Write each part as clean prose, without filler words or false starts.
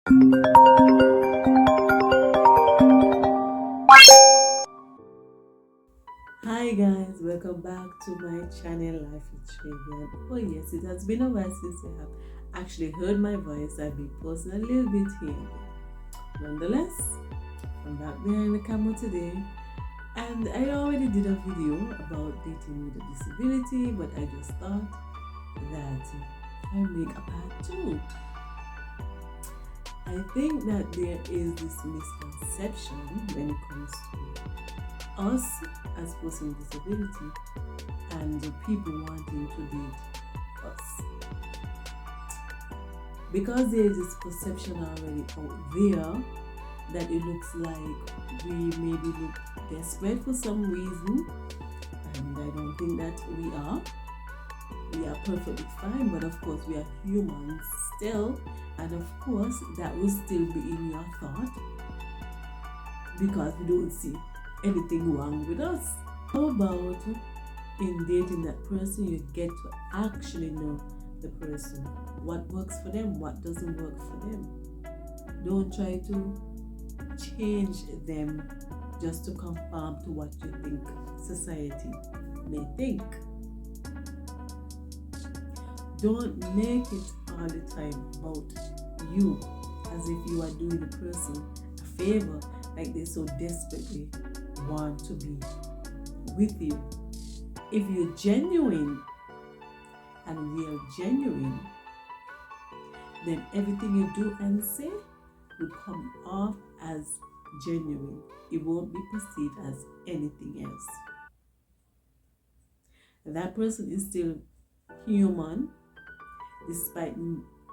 Hi guys, welcome back to my channel Life with Travian. Oh yes, it has been a while since you have actually heard my voice. I've been posting a little bit here and there. Nonetheless, I'm back behind the camera today, and I already did a video about dating with a disability, but I just thought that I'll make a part 2. I think that there is this misconception when it comes to us as person with disability and the people wanting to date us. Because there is this perception already out there that it looks like we maybe look desperate for some reason, and I don't think that we are. We are perfectly fine, but of course we are humans still, and of course that will still be in your thought because we don't see anything wrong with us. How about in dating that person, you get to actually know the person, what works for them, what doesn't work for them. Don't try to change them just to conform to what you think society may think. Don't make it all the time about you, as if you are doing the person a favor, like they so desperately want to be with you. If you're genuine and we are genuine, then everything you do and say will come off as genuine. It won't be perceived as anything else. That person is still human, despite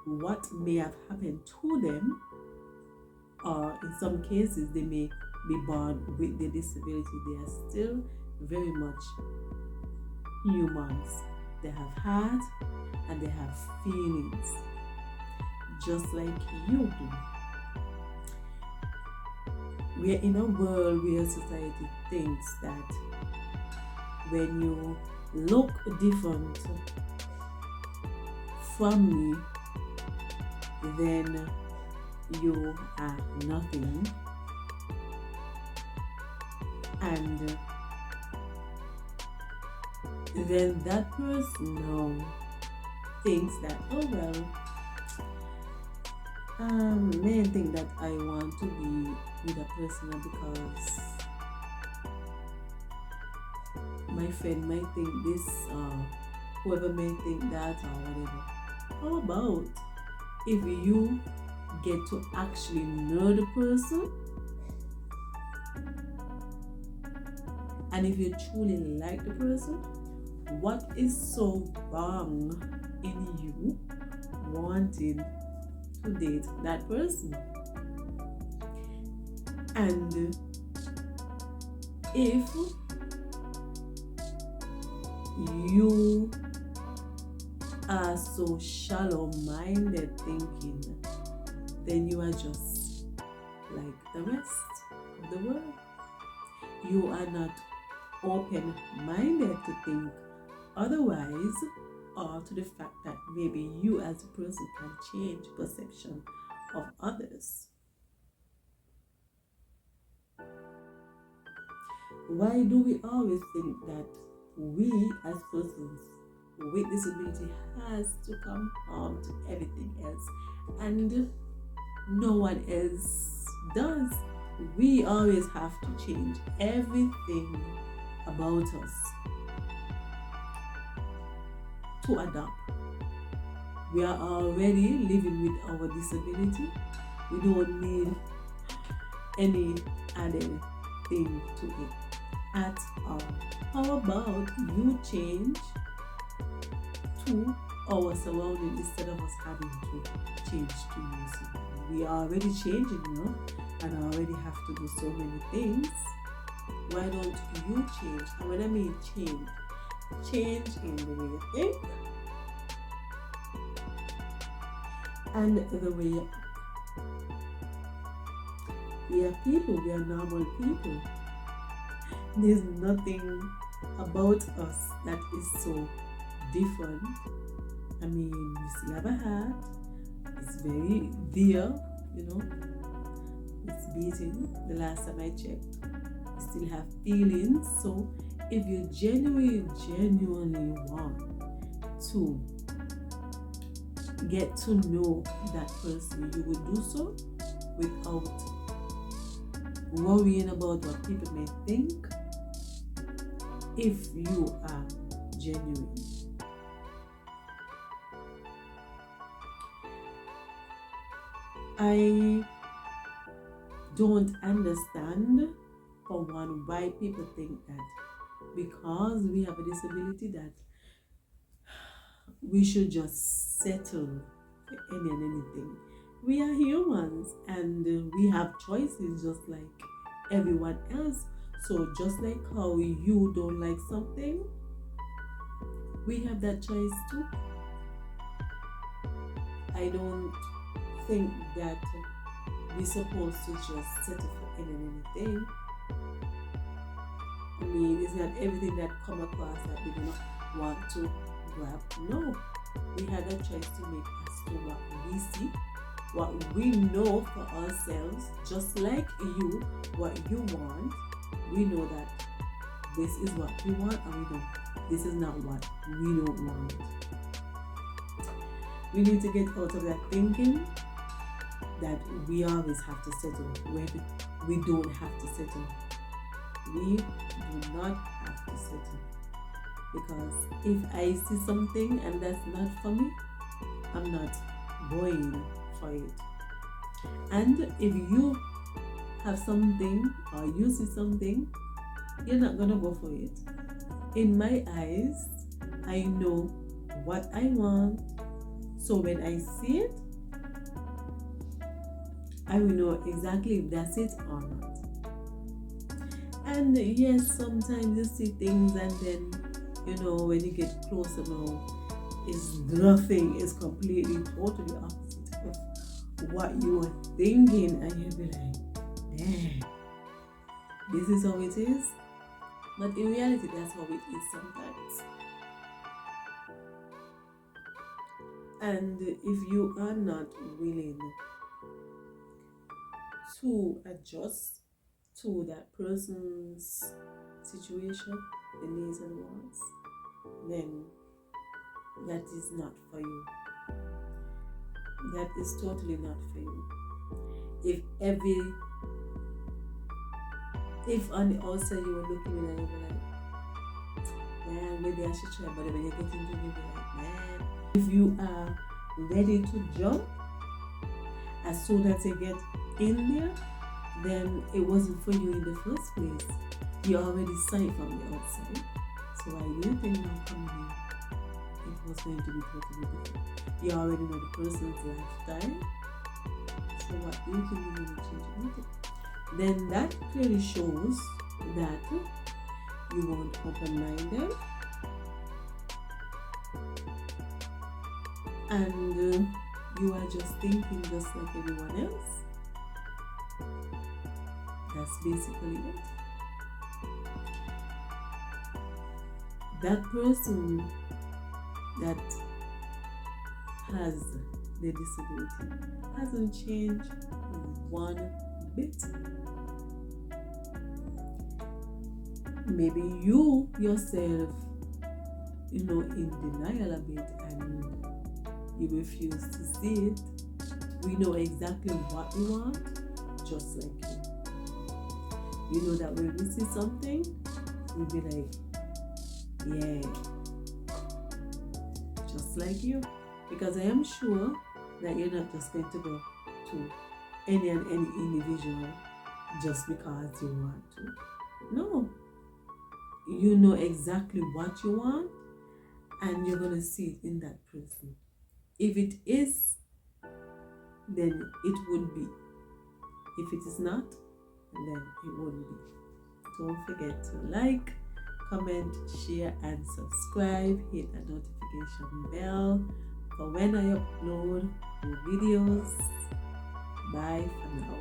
what may have happened to them, or in some cases they may be born with the disability. They are still very much humans. They have heart and they have feelings, just like you do. We are in a world where society thinks that when you look different from me, then you are nothing, and then that person now thinks that, oh well, may think that I want to be with a person because my friend might think this, or whoever may think that, or whatever. How about if you get to actually know the person, and if you truly like the person, what is so wrong in you wanting to date that person? And if you are so shallow-minded thinking, then you are just like the rest of the world. You are not open-minded to think otherwise, or to the fact that maybe you as a person can change perception of others. Why do we always think that we as persons with disability has to conform to everything else and no one else does? We always have to change everything about us to adapt. We are already living with our disability. We don't need any added thing to it at all. How about you change to our surrounding instead of us having to change to you? We are already changing, and already have to do so many things. Why don't you change? And when I mean change in the way you think and the way you act. We are people, we are normal people. There's nothing about us that is so different. I mean, we still have a heart, it's very dear, you know, it's beating. The last time I checked, you still have feelings. So if you genuinely want to get to know that person, you will do so without worrying about what people may think if you are genuine. I don't understand, for one, why people think that because we have a disability that we should just settle for any and anything. We are humans and we have choices just like everyone else. So just like how you don't like something, we have that choice too. I don't think that we're supposed to just settle for any and anything. I mean, it's not everything that come across that we do not want to grab. No, we had a choice to make as to what we see, what we know for ourselves, just like you, what you want. We know that this is what we want, and we know this is not what we don't want. We need to get out of that thinking that we always have to settle when we don't have to settle. We do not have to settle. Because if I see something and that's not for me, I'm not going for it. And if you have something or you see something, you're not gonna go for it. In my eyes, I know what I want. So when I see it, I will know exactly if that's it or not. And yes, sometimes you see things and then, you know, when you get closer now, it's nothing, it's completely, totally opposite of what you were thinking, and you'll be like, damn, this is how it is. But in reality, that's how it is sometimes. And if you are not willing to adjust to that person's situation, the needs and wants, then that is not for you. That is totally not for you. If on the outside you were looking in and you were like, man, maybe I should try, but when you get into it, you'll be like, man. If you are ready to jump, as soon as you get in there, then it wasn't for you in the first place. You already saw it from the outside. So why do you think now coming in, it was going to be totally different? You already know the person's lifestyle. So what do you think is going to change anything? Then that clearly shows that you weren't open-minded and you are just thinking just like everyone else. That's basically it. That person that has the disability hasn't changed one bit. Maybe you yourself, in denial a bit and you refuse to see it. We know exactly what we want, just like you. You know that when we see something, we'll be like, yeah, just like you. Because I am sure that you're not just going to go to any individual just because you want to. No. You know exactly what you want and you're going to see it in that person. If it is, then it would be. If it is not, then it won't be. Don't forget to like, comment, share, and subscribe. Hit that notification bell for when I upload more videos. Bye for now.